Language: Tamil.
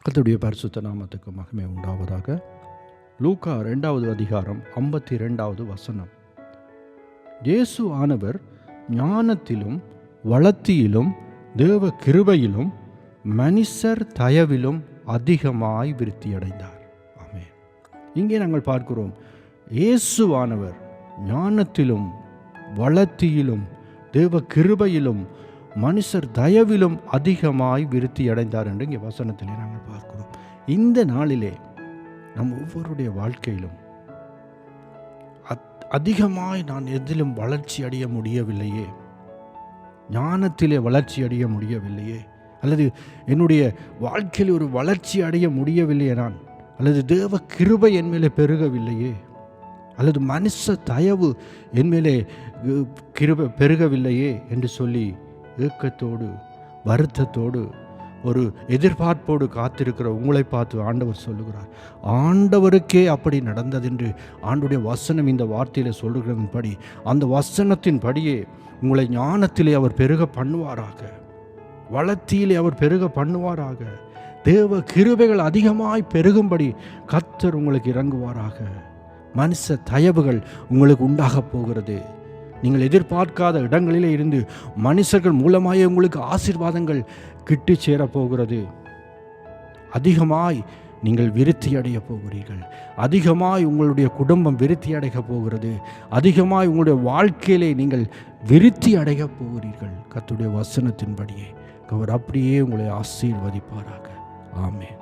கர்த்தருடைய பரிசுத்த நாமத்துக்கு மகிமை உண்டாவதாக. லூக்கா 2வது அதிகாரம் 52வது வசனம். இயேசு ஆனவர் ஞானத்திலும் வளர்த்தியிலும் தேவ கிருபையிலும் மனுஷர் தயவிலும் அதிகமாய் விருத்தியடைந்தார். ஆமென். இங்கே நாங்கள் பார்க்கிறோம், இயேசுவானவர் ஞானத்திலும் வளர்த்தியிலும் தேவ கிருபையிலும் மனுஷர் தயவிலும் அதிகமாய் விருத்தி அடைந்தார் என்று இங்கே வசனத்திலே நாங்கள் பார்க்கிறோம். இந்த நாளிலே நம் ஒவ்வொருடைய வாழ்க்கையிலும் அதிகமாய் நான் எதிலும் வளர்ச்சி அடைய முடியவில்லையே, ஞானத்திலே வளர்ச்சி அடைய முடியவில்லையே, அல்லது என்னுடைய வாழ்க்கையில் ஒரு வளர்ச்சி அடைய முடியவில்லையே நான், அல்லது தேவ கிருபை என் மேலே பெருகவில்லையே, அல்லது மனுஷ தயவு என் மேலே கிருபை பெருகவில்லையே என்று சொல்லி ஏக்கத்தோடு வருத்தத்தோடு ஒரு எதிர்பார்ப்போடு காத்திருக்கிற உங்களை பார்த்து ஆண்டவர் சொல்லுகிறார், ஆண்டவருக்கே அப்படி நடந்ததென்று ஆண்டுடைய வசனம் இந்த வார்த்தையில் சொல்லுகிறபடி அந்த வசனத்தின் படியே உங்களை ஞானத்திலே அவர் பெருக பண்ணுவாராக, வளர்த்தியிலே அவர் பெருக பண்ணுவாராக, தேவ கிருபைகள் அதிகமாய் பெருகும்படி கர்த்தர் உங்களுக்கு இறங்குவாராக. மனுஷ தயவுகள் உங்களுக்கு உண்டாக போகிறது. நீங்கள் எதிர்பார்க்காத இடங்களிலே இருந்து மனுஷர்கள் மூலமாயே உங்களுக்கு ஆசீர்வாதங்கள் கிட்டி சேரப்போகிறது. அதிகமாய் நீங்கள் விருத்தி அடைய போகிறீர்கள். அதிகமாய் உங்களுடைய குடும்பம் விருத்தி அடைய போகிறது. அதிகமாய் உங்களுடைய வாழ்க்கையிலே நீங்கள் விருத்தி அடைய போகிறீர்கள். கர்த்தருடைய வசனத்தின்படியே அவர் அப்படியே உங்களை ஆசீர்வதிப்பாராக. ஆமென்.